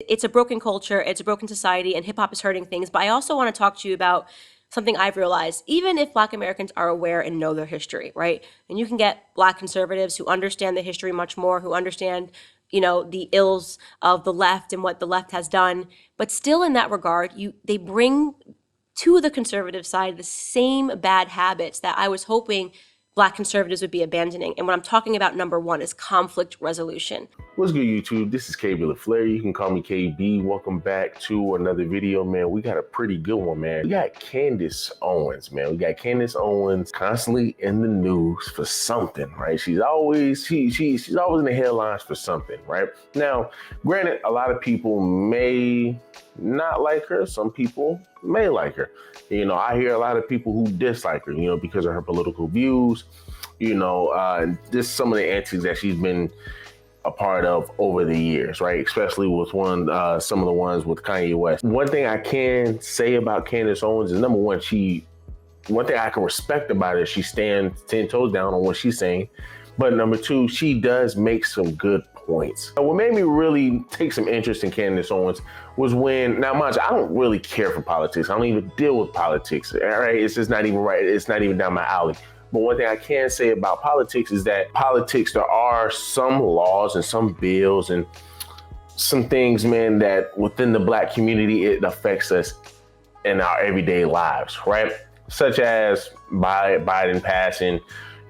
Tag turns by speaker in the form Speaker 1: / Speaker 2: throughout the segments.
Speaker 1: It's a broken culture, it's a broken society, and hip hop is hurting things. But I also want to talk to you about something I've realized. Even if Black Americans are aware and know their history, right? And you can get Black conservatives who understand the history much more, who understand, the ills of the left and what the left has done. But still, in that regard, they bring to the conservative side the same bad habits that I was hoping Black conservatives would be abandoning. And what I'm talking about, number one, is conflict resolution.
Speaker 2: What's good, YouTube? This is KB LaFleur. You can call me KB. Welcome back to another video, man. We got a pretty good one, man. We got Candace Owens, man. We got Candace Owens constantly in the news for something, right? She's always in the headlines for something, right? Now, granted, a lot of people may not like her. Some people may like her. I hear a lot of people who dislike her, because of her political views, and just some of the antics that she's been a part of over the years, right? Especially with some of the ones with Kanye West. One thing I can say about Candace Owens is, number one, one thing I can respect about her, she stands 10 toes down on what she's saying. But number two, she does make some good points. What made me really take some interest in Candace Owens was now mind you, I don't really care for politics. I don't even deal with politics, all right? It's just not even right. It's not even down my alley. But one thing I can say about politics is that there are some laws and some bills and some things, man, that within the Black community, it affects us in our everyday lives, right? Such as Biden passing,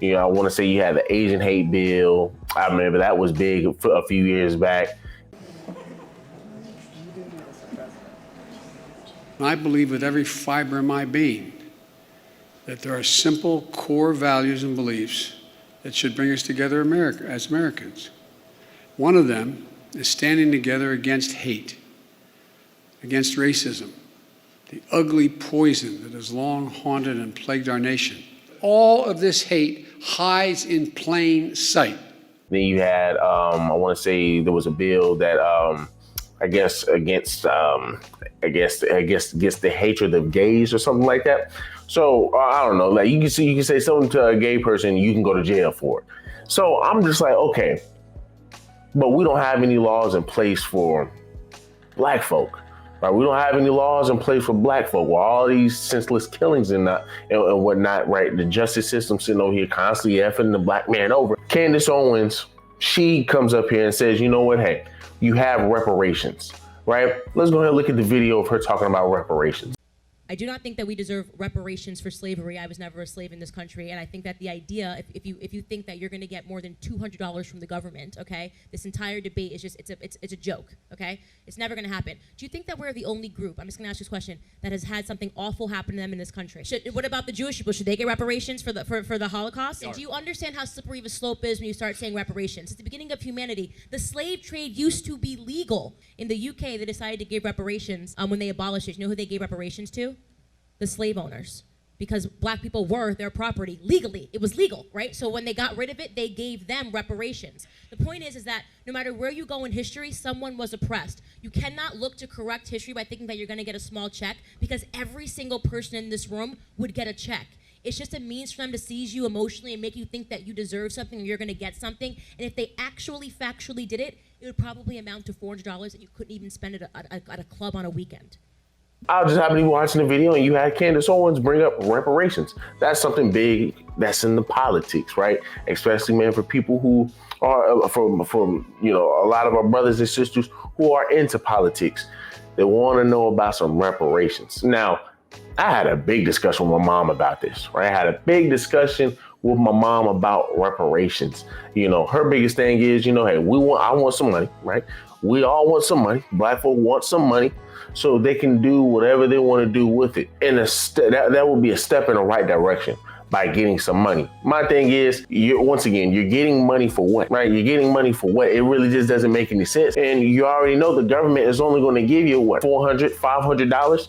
Speaker 2: I want to say you had the Asian hate bill. I remember that was big a few years back.
Speaker 3: I believe with every fiber in my being that there are simple core values and beliefs that should bring us together as Americans. One of them is standing together against hate, against racism, the ugly poison that has long haunted and plagued our nation. All of this hate hides in plain sight.
Speaker 2: Then you had, I want to say there was a bill that, against the hatred of gays or something like that. So I don't know, like you can say something to a gay person, you can go to jail for it. So I'm just like, okay, but we don't have any laws in place for Black folk, right? We don't have any laws in place for Black folk. With all these senseless killings and whatnot, right? The justice system sitting over here constantly effing the Black man over. Candace Owens, she comes up here and says, you know what? Hey, you have reparations, right? Let's go ahead and look at the video of her talking about reparations.
Speaker 4: I do not think that we deserve reparations for slavery. I was never a slave in this country, and I think that the idea, if you think that you're going to get more than $200 from the government, okay, this entire debate is just it's a joke, okay? It's never going to happen. Do you think that we're the only group? I'm just going to ask you this question that has had something awful happen to them in this country. What about the Jewish people? Should they get reparations for the Holocaust? And do you understand how slippery of a slope is when you start saying reparations? At the beginning of humanity, the slave trade used to be legal. In the UK, they decided to give reparations when they abolished it. You know who they gave reparations to? The slave owners, because Black people were their property legally. It was legal, right? So when they got rid of it, they gave them reparations. The point is that no matter where you go in history, someone was oppressed. You cannot look to correct history by thinking that you're gonna get a small check, because every single person in this room would get a check. It's just a means for them to seize you emotionally and make you think that you deserve something or you're gonna get something. And if they actually factually did it, it would probably amount to $400 and you couldn't even spend it at a club on a weekend.
Speaker 2: I just happened to be watching the video and you had Candace Owens bring up reparations. That's something big that's in the politics, right? Especially, man, for people who are, from a lot of our brothers and sisters who are into politics. They want to know about some reparations. Now, I had a big discussion with my mom about this, right? I had a big discussion with my mom about reparations. Her biggest thing is, hey, I want some money, right? We all want some money. Black folk want some money so they can do whatever they want to do with it. And that would be a step in the right direction by getting some money. My thing is, you're getting money for what, right? You're getting money for what? It really just doesn't make any sense. And you already know the government is only going to give you what, $400, $500?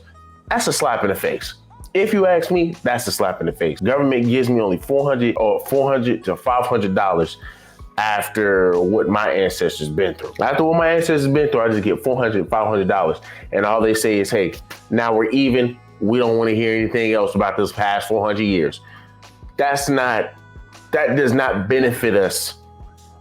Speaker 2: That's a slap in the face. If you ask me, that's a slap in the face. Government gives me only $400 to $500 after what my ancestors been through. After what my ancestors been through, I just get $400, $500. And all they say is, hey, now we're even. We don't want to hear anything else about this past 400 years. That does not benefit us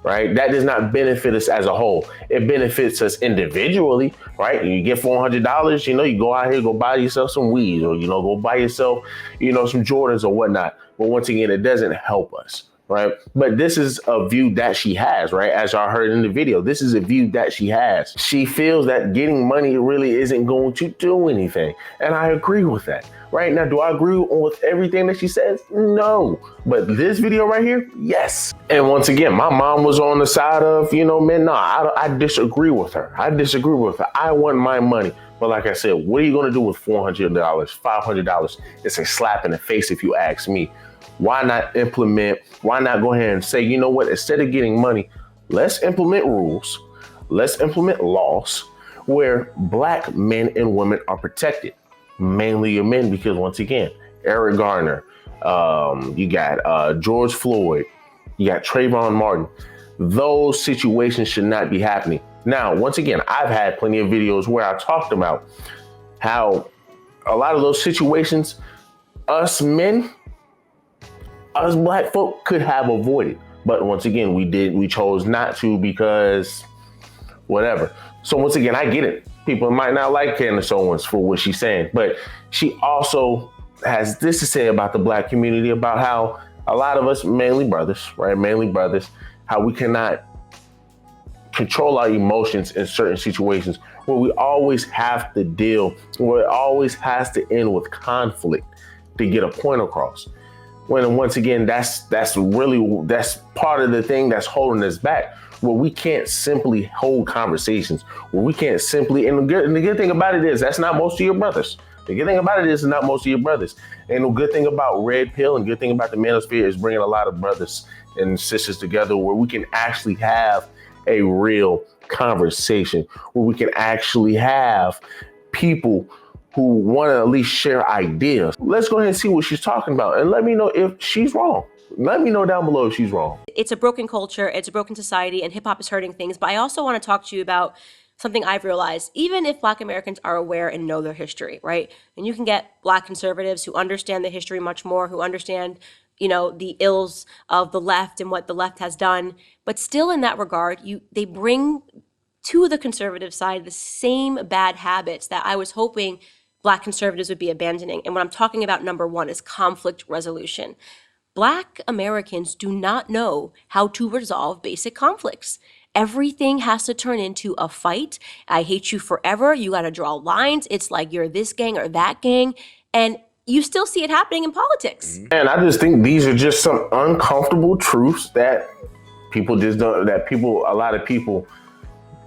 Speaker 2: right? That does not benefit us as a whole. It benefits us individually, right? You get $400, you go out here, go buy yourself some weed, or, go buy yourself, some Jordans or whatnot. But once again, it doesn't help us, right? But this is a view that she has, right? As y'all heard in the video, this is a view that she has. She feels that getting money really isn't going to do anything. And I agree with that. Right now, do I agree with everything that she says? No. But this video right here, yes. And once again, my mom was on the side of, man, no, I disagree with her. I want my money. But like I said, what are you going to do with $400, $500? It's a slap in the face if you ask me. Why not go ahead and say, you know what, instead of getting money, let's implement rules. Let's implement laws where Black men and women are protected. Mainly your men, because once again, Eric Garner, you got George Floyd, you got Trayvon Martin. Those situations should not be happening. Now, once again, I've had plenty of videos where I talked about how a lot of those situations, us men, us Black folk could have avoided. But once again, we chose not to because whatever. So once again, I get it. People might not like Candace Owens for what she's saying, but she also has this to say about the Black community, about how a lot of us, mainly brothers, how we cannot control our emotions in certain situations where we always have to where it always has to end with conflict to get a point across. When once again, that's part of the thing that's holding us back. Where we can't simply hold conversations, where we can't simply, and the good thing about it is that's not most of your brothers. The good thing about it is not most of your brothers. And the good thing about Red Pill and good thing about the Manosphere is bringing a lot of brothers and sisters together where we can actually have a real conversation, where we can actually have people who want to at least share ideas. Let's go ahead and see what she's talking about and let me know if she's wrong. Let me know down below if she's wrong.
Speaker 1: It's a broken culture, it's a broken society, and hip hop is hurting things. But I also want to talk to you about something I've realized, even if Black Americans are aware and know their history, right? And you can get Black conservatives who understand the history much more, who understand, the ills of the left and what the left has done. But still in that regard, they bring to the conservative side the same bad habits that I was hoping Black conservatives would be abandoning. And what I'm talking about, number one, is conflict resolution. Black Americans do not know how to resolve basic conflicts. Everything has to turn into a fight. I hate you forever. You got to draw lines. It's like you're this gang or that gang. And you still see it happening in politics.
Speaker 2: And I just think these are just some uncomfortable truths that a lot of people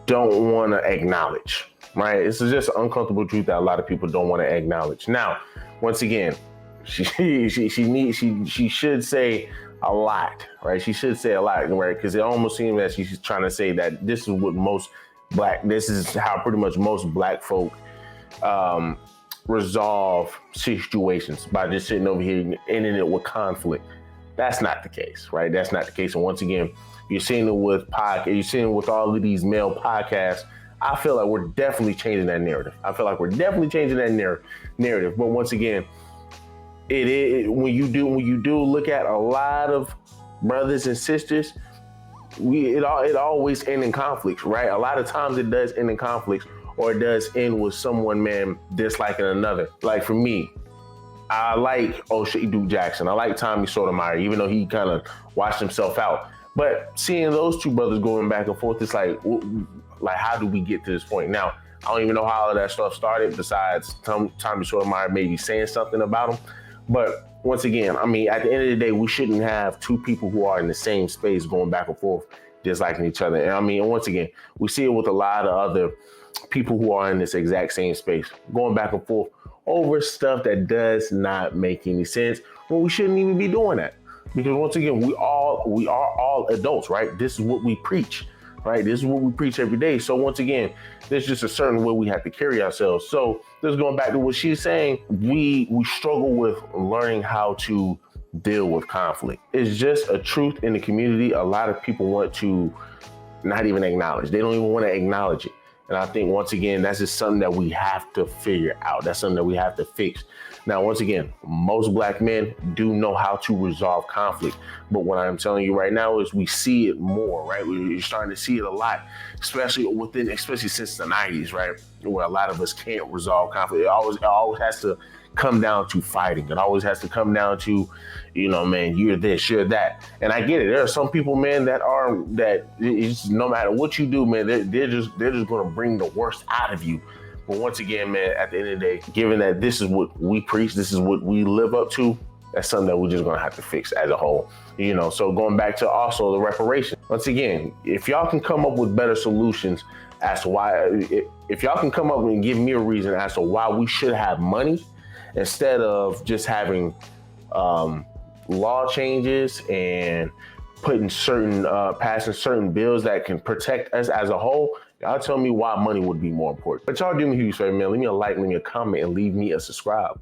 Speaker 2: don't want to acknowledge, right? It's just an uncomfortable truth that a lot of people don't want to acknowledge. Now, once again, she should say a lot, right? She should say a lot, right? Because it almost seems that she's trying to say that this is how pretty much most Black folk resolve situations, by just sitting over here ending it with conflict. That's not the case, right? That's not the case. And once again, you're seeing it with you're seeing it with all of these male podcasts. I feel like we're definitely changing that narrative. But once again, when you do look at a lot of brothers and sisters, it always ends in conflicts, right? A lot of times it does end in conflicts, or it does end with someone, man, disliking another. Like for me, I like O'Shea Duke Jackson. I like Tommy Sotomayor, even though he kind of washed himself out. But seeing those two brothers going back and forth, it's like how do we get to this point? Now, I don't even know how all of that stuff started, besides Tommy Sotomayor maybe saying something about him. But once again, I mean, at the end of the day, we shouldn't have two people who are in the same space going back and forth, disliking each other. And I mean, once again, we see it with a lot of other people who are in this exact same space, going back and forth over stuff that does not make any sense, when we shouldn't even be doing that. Because once again, we are all adults, right? This is what we preach, right? This is what we preach every day. So once again, there's just a certain way we have to carry ourselves. So just going back to what she's saying, we struggle with learning how to deal with conflict. It's just a truth in the community. A lot of people want to not even acknowledge. They don't even want to acknowledge it. And I think, once again, that's just something that we have to figure out. That's something that we have to fix. Now, once again, most black men do know how to resolve conflict. But what I'm telling you right now is we see it more, right? We're starting to see it a lot, especially since the 90s, right? Where a lot of us can't resolve conflict. It always has to come down to fighting. It always has to come down to, man, you're this, you're that. And I get it. There are some people, man, that it's, no matter what you do, man, they're just going to bring the worst out of you. But once again, man, at the end of the day, given that this is what we preach, this is what we live up to, that's something that we're just going to have to fix as a whole. So going back to also the reparations. Once again, if y'all can come up with better solutions as to why, if y'all can come up and give me a reason as to why we should have money, instead of just having law changes and passing certain bills that can protect us as a whole, y'all tell me why money would be more important. But y'all do me a huge favor, man. Leave me a like, leave me a comment, and leave me a subscribe.